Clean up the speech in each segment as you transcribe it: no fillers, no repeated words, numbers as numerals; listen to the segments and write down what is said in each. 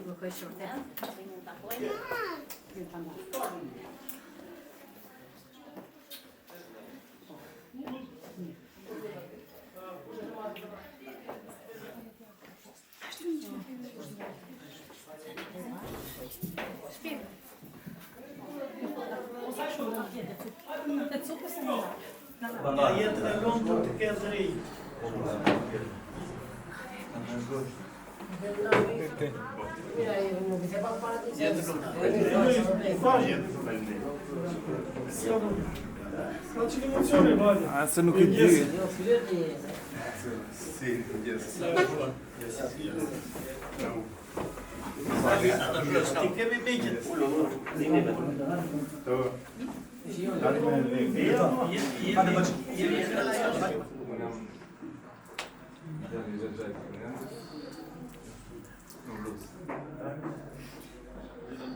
Blokoj shurten. Jetën e lundë të ketë ri. Ka që emocione, vajtë? Se nuk e di. Ti kemi miqët.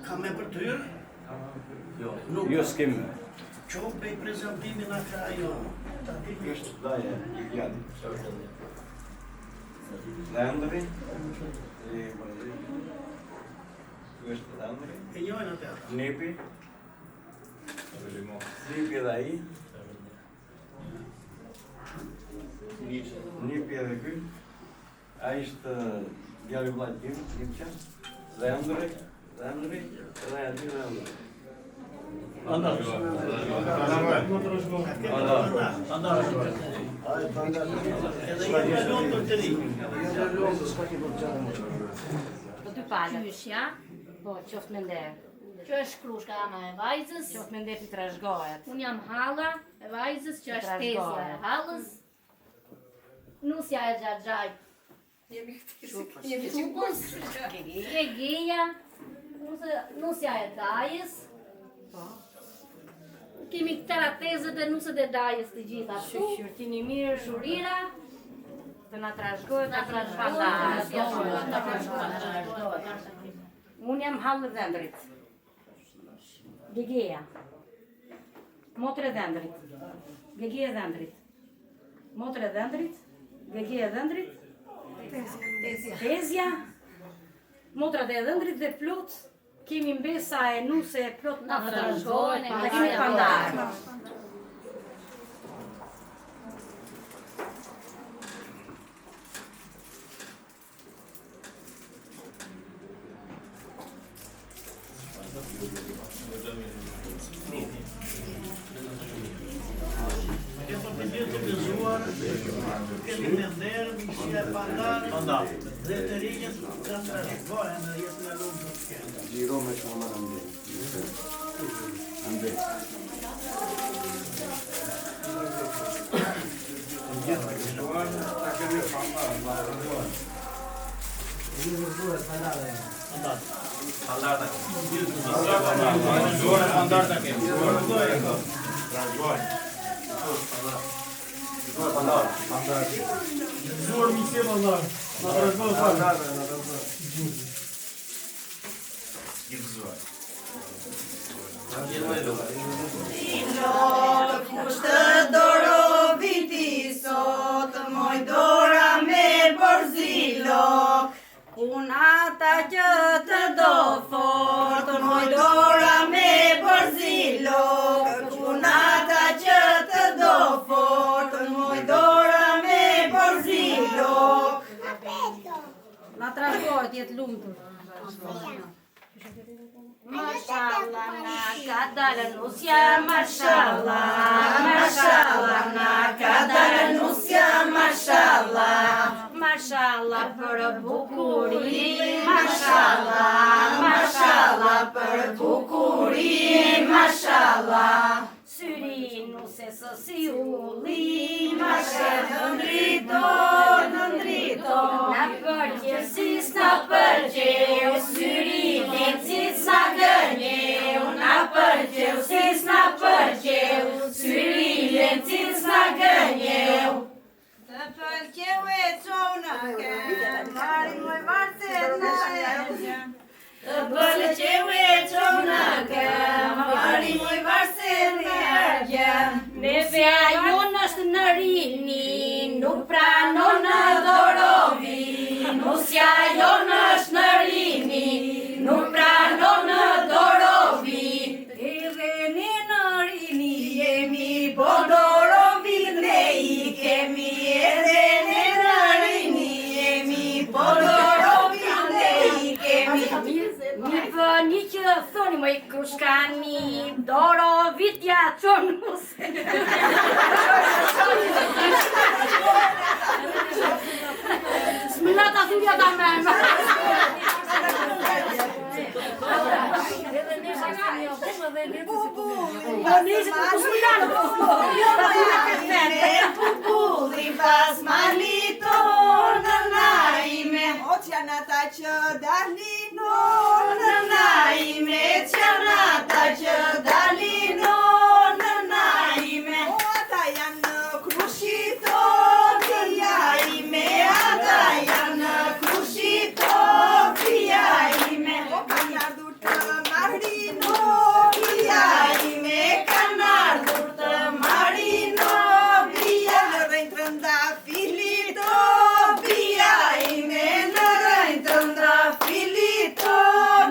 Ka me për të hyrë? Jo, s'kem. Qo prej prezentimin a ka jo. Është daje, i gjati. Landri. Është Landri. E njojnë atë. Nepi. Nepi edhe ai. Nepi edhe ky. Ai është djali i vllajt tim, Nipqa. Landri, edhe aty Landri. Andar. Edhe jetë e lundë të ri. Do dy palë. Qyshja, po qoftë me nde. Që është krushka ama e vajzës. Qoftë me nde pi trashgohet. Unë jam halla e vajzës që është tezja e hallës. Nusja e Xhaxhaj. Jemi çupës. Geja. Nusja e Dajës. Kemi këtëra tezët e nusët e Dajës të gjitha. Shqyrtini mirë, Shurira. të na trashgohet, Na trashgohet. Unë jam hallë dhëndrit. Gegeja. Motre dhëndrit. Gegeja dhëndrit. Motre dhëndrit. Gegeja dhëndrit. Tezja. Motrat e dhëndrit dhe plot. Kemi mbesa e nuse e plot Na trashgohen e na kemi pandar. Këto të gjithë të gëzuar, kemi të nderë, mishja e pandar, dhe të rinjët të trashgohen në jetën e lundë të ketë. Gjiro me që më në Ande. Gjithë të gëzuar, ta kemi pandar, ma rënduar. Pandar të kemi. Pandar të kemi. Gëzuar misje pandar. Na trashgohet Kushtë dorovi ti sot, moj dora me borzilok. Unata që të do fort, moj dora me borzilok. Unata që të do fort, moj dora me borzilok. Na trashgohet jetë lumtur. Mashallah na ka dalë nusja, mashallah. Mashallah na ka dalë nusja, mashallah. Mashallah për bukurin, Mashallah, mashallah për bukurin, mashallah. syri nuse së si ulli, Mashallah, në ndrito, na përgjeu sis na përgjeu, syri lencit na gënjeu, na përgjeu sis na përgjeu, syri lencit na gënjeu. të përgjeu e qona kem, mari moj vartet na e. Të përgjeu e qona kem, mari moj vartet na krushkani, doro vitja qonuse. Smilata thurja ta mema. Bubulli pas malito naime, oceanata që dalino naime, oceanata që dalino naime. O ata janë krushito via ime, ata janë krushito via ime. O kanë ardhur të marrino via ime, kanë ardhur të marrino via në rëjnë të nda filito via ime, në rëjnë të nda filito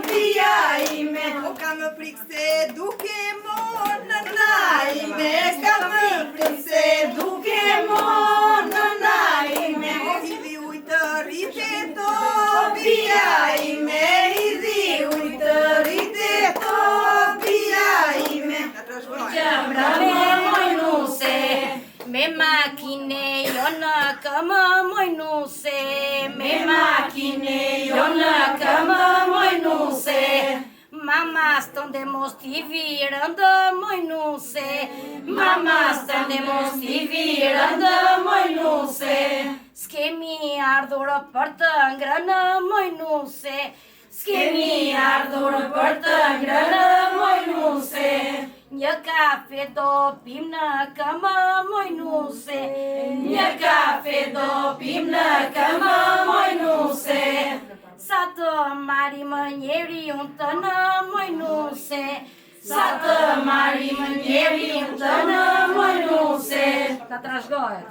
via ime. O kanë prik se duke mon në naime, kanë prik se duke mon në naime. O hidhi ujtë riteto via ime, hidhi ujtë riteto via ime. Gjëmra me mojnuse, me makine jo në këmë mojnuse, me makine jo në këmë mojnuse. Mama stënde mos t'i virën dë mojnuse, mama stënde mos t'i virën dë mojnuse. S'kemi ardhur për të ngrënë mojnuse, s'kemi ardhur për të ngrënë mojnuse. Një kafe do pim në këmë mojnuse, një kafe do pim në këmë mojnuse. Sa të marim njeri unë të në mojnuse, sa të marim njeri unë të në mojnuse. Ta trashgohet.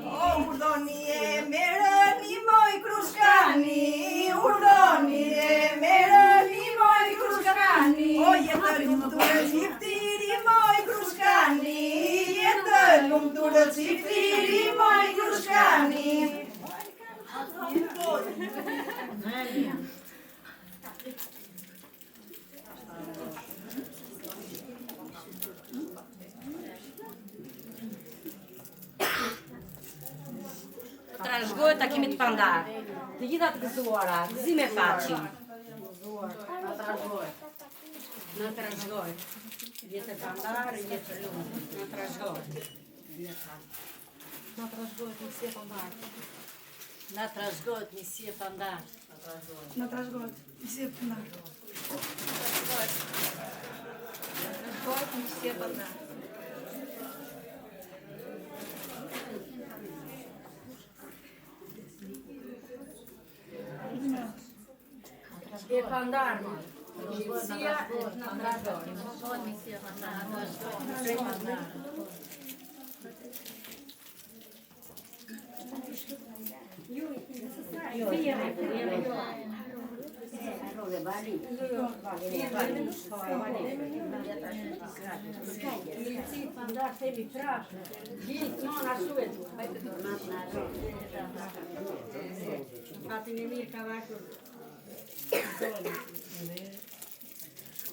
O urdoni e merëni moj krushkani, urdoni e merëni moj krushkani. O jetë lumtur qiftiri moj krushkani, jetë lumtur qiftiri moj krushkani. Trashgohet takimit të pandar. Të gjitha të gëzuara, gëzime faqim. Në trashgohet. Jetë e pandar, jetë e lumë. Në trashgohet. Në trashgohet një si e pandar. Në trashgohet një si e pandar. Në trashgohet një si e pandar. Trashgohet një si e pandar. E pandar, ma. Gjësia e në trashgohet.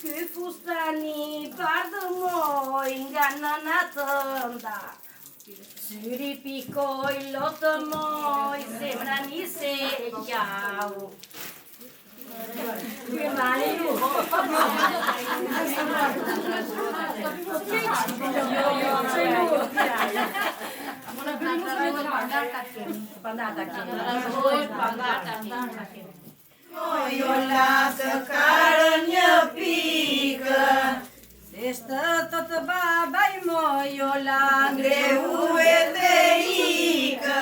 Ky fustani bardhë moj nga nëna tënda, syri pikoj lotë moj, zemra nise qau. Ky mali ju. Mojola të karën një pikë, se shtë të babaj mojola ngreu edhe ikë,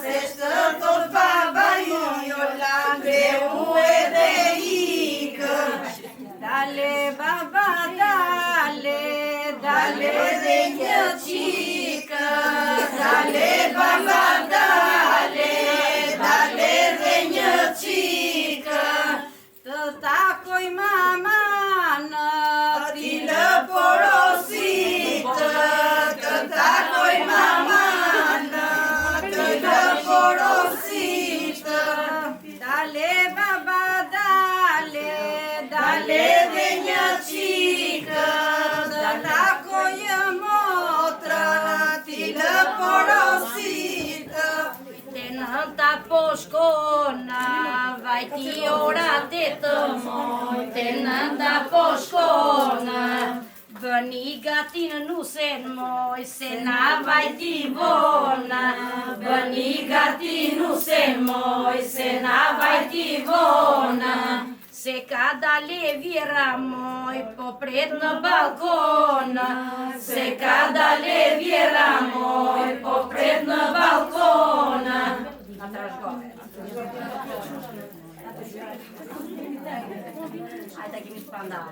se shtë të babaj mojola ngreu edhe ikë. Dale baba dale, dale dhe një qikë, dale baba dale, dale dhe një qikë. Të takoj mamanë, ti lë porositë, të takoj mamanë, të lë porositë. Dale baba dale, dale po shkona, vajti ora 8 moj, te nënda po shkona. Bëni gati në nusen moj, se na vajti vona. Bëni gati nusen moj, se na vajti vona. Se ka dale vjera moj, po pret në balkona. Se ka dale vjera moj, po pret në balkona. Hajde kemi shpandar.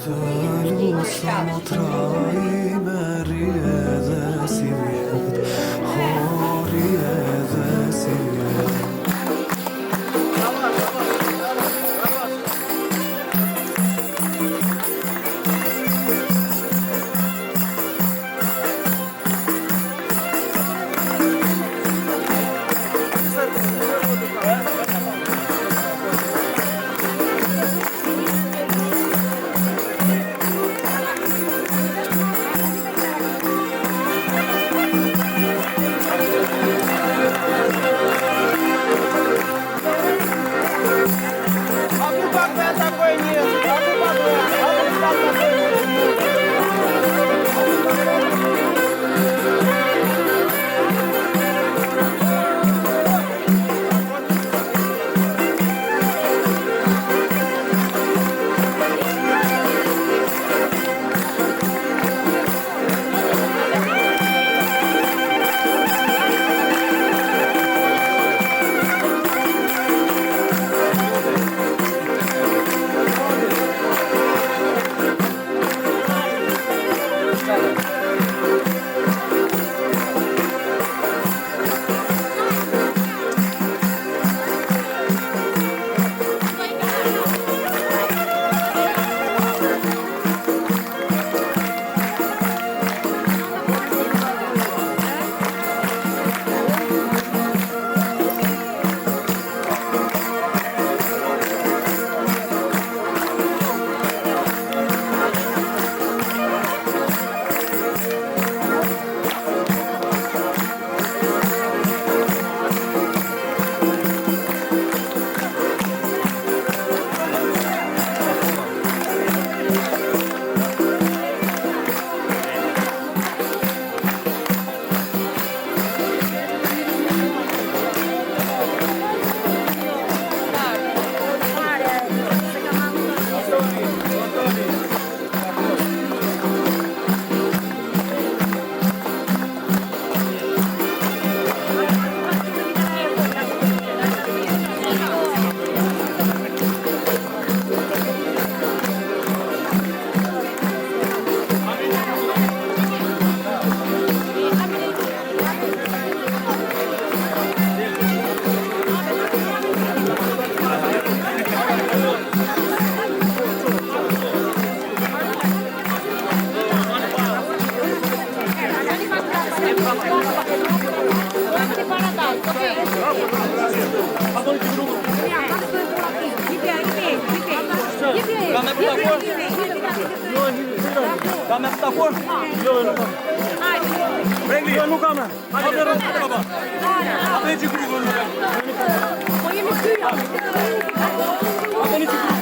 Dalu samo traji meri edhe si vjet, hori edhe si vjet. Kam e takon? Jo, nuk kam. Brengli, jo, nuk kam. Hajde rrugë baba. Atë që grupo nuk kam. Po jemi këtu. Atë një grupo.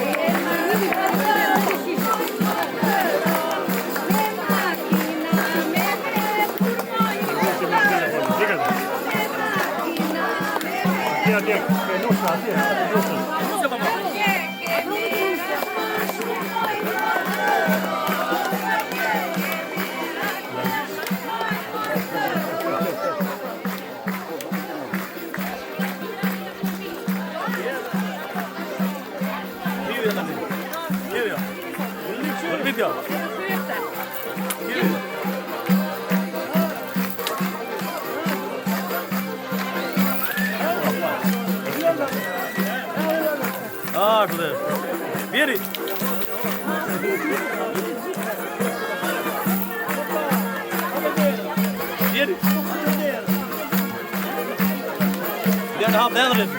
Ah, joder. Vieni. Vieni. Den har den.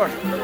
është.